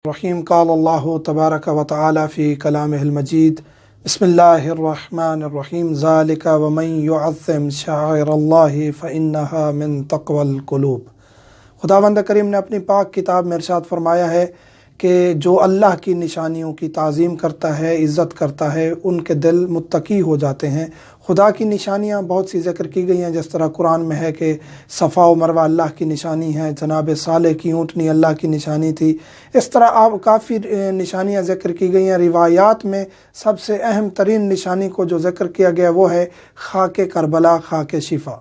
الرحیم قال اللہ تبارک و تعالی فی کلامہ المجید بسم اللہ الرحمن الرحیم ذالک ومن یعظم شعائر اللہ فإنہا من تقوی القلوب۔ خداوند کریم نے اپنی پاک کتاب میں ارشاد فرمایا ہے کہ جو اللہ کی نشانیوں کی تعظیم کرتا ہے، عزت کرتا ہے، ان کے دل متقی ہو جاتے ہیں۔ خدا کی نشانیاں بہت سی ذکر کی گئی ہیں، جس طرح قرآن میں ہے کہ صفا و مروہ اللہ کی نشانی ہے، جناب صالح کی اونٹنی اللہ کی نشانی تھی۔ اس طرح آپ کافی نشانیاں ذکر کی گئی ہیں۔ روایات میں سب سے اہم ترین نشانی کو جو ذکر کیا گیا وہ ہے خاک کربلا، خاک شفا۔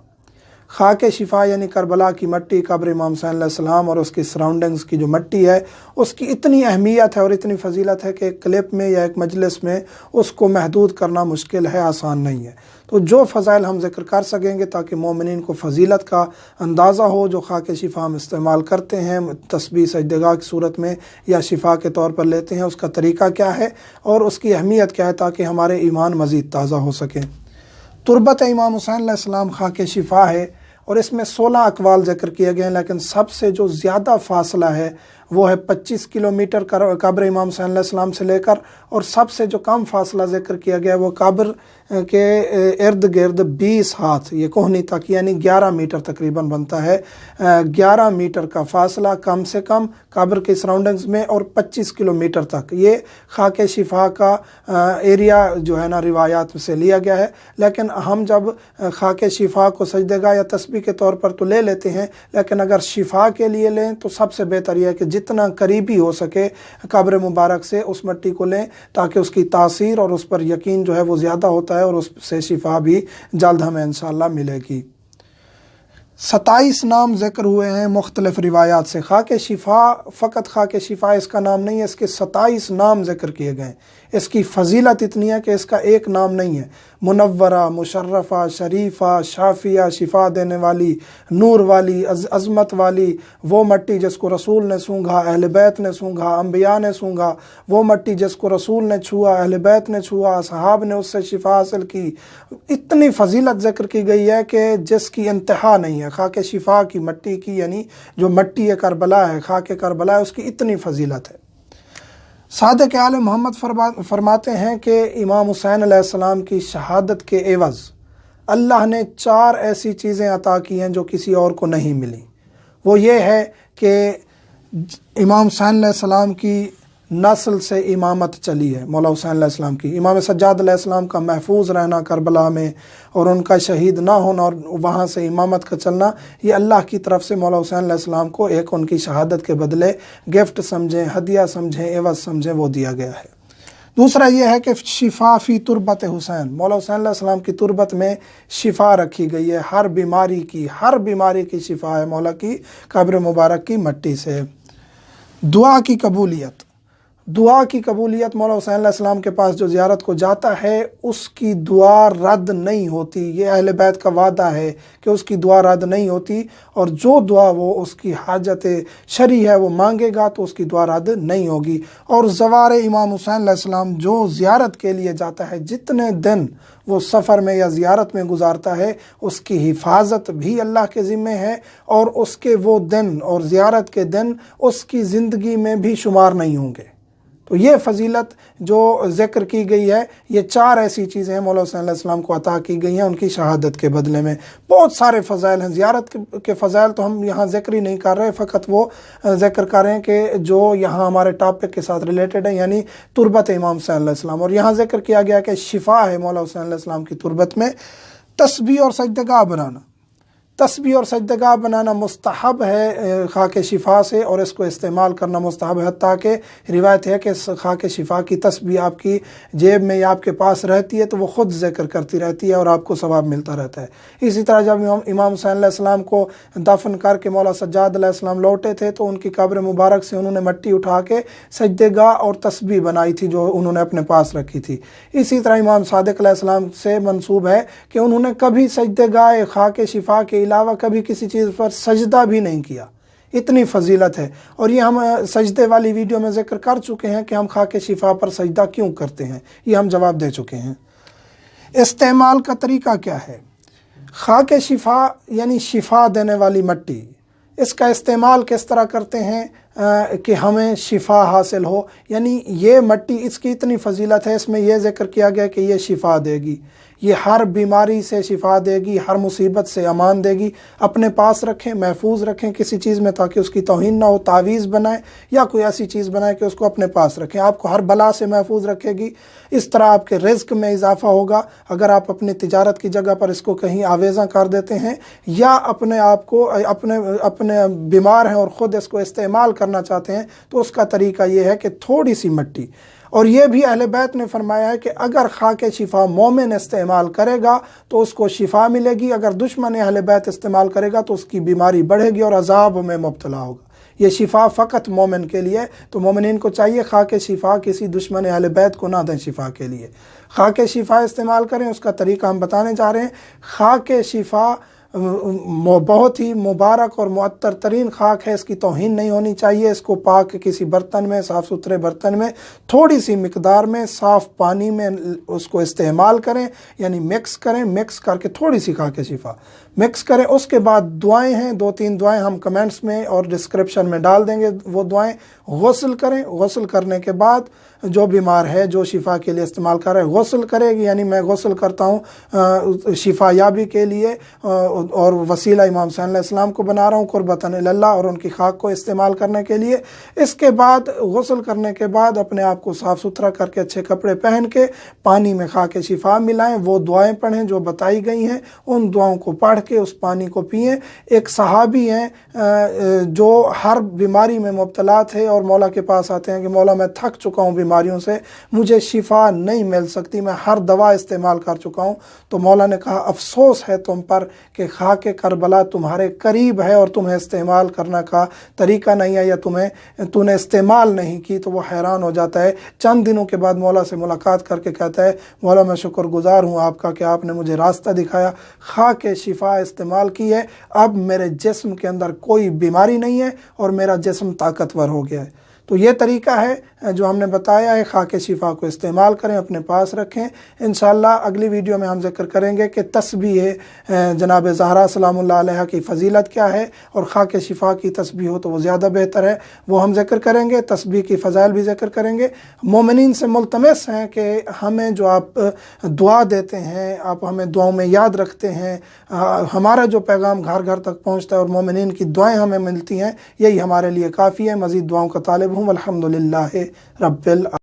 خاک شفا یعنی کربلا کی مٹی، قبر امام حسین علیہ السلام اور اس کی سراؤنڈنگز کی جو مٹی ہے، اس کی اتنی اہمیت ہے اور اتنی فضیلت ہے کہ ایک کلپ میں یا ایک مجلس میں اس کو محدود کرنا مشکل ہے، آسان نہیں ہے۔ تو جو فضائل ہم ذکر کر سکیں گے تاکہ مومنین کو فضیلت کا اندازہ ہو، جو خاک شفا ہم استعمال کرتے ہیں تسبیح سجدگاہ کی صورت میں یا شفا کے طور پر لیتے ہیں، اس کا طریقہ کیا ہے اور اس کی اہمیت کیا ہے تاکہ ہمارے ایمان مزید تازہ ہو سکے۔ تربت امام حسین علیہ السلام خاک شفا ہے اور اس میں 16 اقوال ذکر کیے گئے ہیں، لیکن سب سے جو زیادہ فاصلہ ہے وہ ہے 25 کلومیٹر قبر امام حسین علیہ السلام سے لے کر، اور سب سے جو کم فاصلہ ذکر کیا گیا ہے وہ قبر کے ارد گرد 20 ہاتھ، یہ کوہنی تک یعنی 11 میٹر تقریباً بنتا ہے۔ 11 میٹر کا فاصلہ کم سے کم قبر کے سراؤنڈنگز میں، اور 25 کلومیٹر تک یہ خاک شفا کا ایریا جو ہے نا روایات سے لیا گیا ہے۔ لیکن ہم جب خاک شفا کو سجدگاہ یا تسبیح کے طور پر تو لے لیتے ہیں، لیکن اگر شفا کے لیے لیں تو سب سے بہتر یہ ہے کہ جتنا قریبی ہو سکے قبر مبارک سے اس مٹی کو لیں، تاکہ اس کی تاثیر اور اس پر یقین جو ہے وہ زیادہ ہوتا ہے اور اس سے شفا بھی جلد ہمیں انشاءاللہ ملے گی۔ 27 نام ذکر ہوئے ہیں مختلف روایات سے۔ خاک شفا فقط خاک شفا اس کا نام نہیں ہے، اس کے 27 نام ذکر کیے گئے ہیں۔ اس کی فضیلت اتنی ہے کہ اس کا ایک نام نہیں ہے۔ منورہ، مشرفہ، شریفہ، شافیہ، شفا دینے والی، نور والی، عظمت والی، وہ مٹی جس کو رسول نے سونگھا، اہل بیت نے سونگھا، انبیاء نے سونگھا، وہ مٹی جس کو رسول نے چھوا، اہل بیت نے چھوا، اصحاب نے اس سے شفا حاصل کی۔ اتنی فضیلت ذکر کی گئی ہے کہ جس کی انتہا نہیں ہے۔ خاک شفا کی مٹی کی یعنی جو مٹی کربلا ہے، خاک کربلا ہے، اس کی اتنی فضیلت ہے۔ صادق عالم محمد فرماتے ہیں کہ امام حسین علیہ السلام کی شہادت کے عوض اللہ نے 4 ایسی چیزیں عطا کی ہیں جو کسی اور کو نہیں ملی۔ وہ یہ ہے کہ امام حسین علیہ السلام کی نسل سے امامت چلی ہے، مولا حسین علیہ السلام کی، امام سجاد علیہ السلام کا محفوظ رہنا کربلا میں اور ان کا شہید نہ ہونا اور وہاں سے امامت کا چلنا، یہ اللہ کی طرف سے مولا حسین علیہ السلام کو ایک ان کی شہادت کے بدلے گفٹ سمجھیں، ہدیہ سمجھیں، عوض سمجھیں، وہ دیا گیا ہے۔ دوسرا یہ ہے کہ شفا فی تربت حسین، مولا حسین علیہ السلام کی تربت میں شفا رکھی گئی ہے، ہر بیماری کی شفا ہے مولا کی قبر مبارک کی مٹی سے۔ دعا کی قبولیت، مولا حسین علیہ السلام کے پاس جو زیارت کو جاتا ہے اس کی دعا رد نہیں ہوتی۔ یہ اہل بیت کا وعدہ ہے کہ اس کی دعا رد نہیں ہوتی، اور جو دعا وہ اس کی حاجت شرعی ہے وہ مانگے گا تو اس کی دعا رد نہیں ہوگی۔ اور زوار امام حسین علیہ السلام جو زیارت کے لیے جاتا ہے، جتنے دن وہ سفر میں یا زیارت میں گزارتا ہے، اس کی حفاظت بھی اللہ کے ذمے ہے، اور اس کے وہ دن اور زیارت کے دن اس کی زندگی میں بھی شمار نہیں ہوں گے۔ تو یہ فضیلت جو ذکر کی گئی ہے، یہ 4 ایسی چیزیں ہیں مولا حسین علیہ السلام کو عطا کی گئی ہیں ان کی شہادت کے بدلے میں۔ بہت سارے فضائل ہیں، زیارت کے فضائل تو ہم یہاں ذکر ہی نہیں کر رہے، فقط وہ ذکر کر رہے ہیں کہ جو یہاں ہمارے ٹاپک کے ساتھ ریلیٹڈ ہے، یعنی تربت امام حسین علیہ السلام۔ اور یہاں ذکر کیا گیا کہ شفا ہے مولا حسین علیہ السلام کی تربت میں۔ تسبیح اور سجدگاہ بنانا مستحب ہے خاک شفا سے، اور اس کو استعمال کرنا مستحب ہے، حتیٰ کہ روایت ہے کہ خاک شفا کی تسبیح آپ کی جیب میں یا آپ کے پاس رہتی ہے تو وہ خود ذکر کرتی رہتی ہے اور آپ کو ثواب ملتا رہتا ہے۔ اسی طرح جب امام حسین علیہ السلام کو دفن کر کے مولا سجاد علیہ السلام لوٹے تھے تو ان کی قبر مبارک سے انہوں نے مٹی اٹھا کے سجدگاہ اور تسبیح بنائی تھی جو انہوں نے اپنے پاس رکھی تھی۔ اسی طرح امام صادق علیہ السلام سے منسوب ہے کہ انہوں نے کبھی سجدگاہ خاک شفا کے علاوہ کبھی کسی چیز پر سجدہ بھی نہیں کیا۔ اتنی فضیلت ہے، اور یہ ہم سجدے والی ویڈیو میں ذکر کر چکے ہیں کہ ہم خاک شفا پر سجدہ کیوں کرتے ہیں، یہ ہم جواب دے چکے ہیں۔ استعمال کا طریقہ کیا ہے؟ خاک شفا یعنی شفا دینے والی مٹی، اس کا استعمال کس طرح کرتے ہیں کہ ہمیں شفا حاصل ہو. یعنی یہ مٹی اس کی اتنی فضیلت ہے، اس میں یہ ذکر کیا گیا کہ یہ شفا دے گی، یہ ہر بیماری سے شفا دے گی، ہر مصیبت سے امان دے گی. اپنے پاس رکھیں، محفوظ رکھیں کسی چیز میں تاکہ اس کی توہین نہ ہو. تعویذ بنائیں یا کوئی ایسی چیز بنائیں کہ اس کو اپنے پاس رکھیں، آپ کو ہر بلا سے محفوظ رکھے گی. اس طرح آپ کے رزق میں اضافہ ہوگا. اگر آپ اپنی تجارت کی جگہ پر اس کو کہیں آویزاں کر دیتے ہیں یا اپنے آپ کو اپنے بیمار ہیں اور خود اس کو استعمال کرنا چاہتے ہیں، تو اس کا طریقہ یہ ہے کہ تھوڑی سی مٹی. اور یہ بھی اہل بیت نے فرمایا ہے کہ اگر خاک شفا مومن استعمال کرے گا تو اس کو شفا ملے گی، اگر دشمن اہل بیت استعمال کرے گا تو اس کی بیماری بڑھے گی اور عذاب میں مبتلا ہوگا. یہ شفا فقط مومن کے لیے، تو مومنین کو چاہیے خاک شفا کسی دشمن اہل بیت کو نہ دیں شفا کے لیے. خاک شفا استعمال کریں، اس کا طریقہ ہم بتانے جا رہے ہیں. خاک شفا بہت ہی مبارک اور معطر ترین خاک ہے، اس کی توہین نہیں ہونی چاہیے. اس کو پاک کسی برتن میں، صاف ستھرے برتن میں تھوڑی سی مقدار میں صاف پانی میں اس کو استعمال کریں، یعنی مکس کریں. مکس کر کے تھوڑی سی خاک شفا مکس کریں. اس کے بعد دعائیں ہیں، 2-3 دعائیں ہم کمنٹس میں اور ڈسکرپشن میں ڈال دیں گے. وہ دعائیں غسل کریں. غسل کرنے کے بعد جو بیمار ہے، جو شفا کے لیے استعمال کر رہے غسل کرے گی. یعنی میں غسل کرتا ہوں شفا یابی کے لیے اور وسیلہ امام حسین علیہ السلام کو بنا رہا ہوں قربتاً اللہ اور ان کی خاک کو استعمال کرنے کے لیے. اس کے بعد غسل کرنے کے بعد اپنے آپ کو صاف ستھرا کر کے اچھے کپڑے پہن کے پانی میں خاک شفا ملائیں. وہ دعائیں پڑھیں جو بتائی گئی ہیں، ان دعاؤں کو پڑھ کے اس پانی کو پئیں. ایک صحابی ہیں جو ہر بیماری میں مبتلا تھے اور مولا کے پاس آتے ہیں کہ مولا میں تھک چکا ہوں بیماریوں سے، مجھے شفا نہیں مل سکتی، میں ہر دوا استعمال کر چکا ہوں. تو مولا نے کہا افسوس ہے تم پر کہ خاک کربلا تمہارے قریب ہے اور تمہیں استعمال کرنے کا طریقہ نہیں ہے یا تو نے استعمال نہیں کی. تو وہ حیران ہو جاتا ہے. چند دنوں کے بعد مولا سے ملاقات کر کے کہتا ہے مولا میں شکر گزار ہوں آپ کا کہ آپ نے مجھے راستہ دکھایا، خاک شفا استعمال کی ہے، اب میرے جسم کے اندر کوئی بیماری نہیں ہے اور میرا جسم طاقتور ہو گیا ہے. تو یہ طریقہ ہے جو ہم نے بتایا ہے. خاک شفا کو استعمال کریں، اپنے پاس رکھیں. انشاءاللہ اگلی ویڈیو میں ہم ذکر کریں گے کہ تسبیح جناب زہرا سلام اللہ علیہ کی فضیلت کیا ہے، اور خاک شفا کی تسبیح ہو تو وہ زیادہ بہتر ہے، وہ ہم ذکر کریں گے. تسبیح کی فضائل بھی ذکر کریں گے. مومنین سے ملتمس ہیں کہ ہمیں جو آپ دعا دیتے ہیں، آپ ہمیں دعاؤں میں یاد رکھتے ہیں، ہمارا جو پیغام گھر گھر تک پہنچتا ہے اور مومنین کی دعائیں ہمیں ملتی ہیں، یہی ہمارے لیے کافی ہے. مزید دعاؤں کا طالب ہوں. الحمدللہ رب العالمین.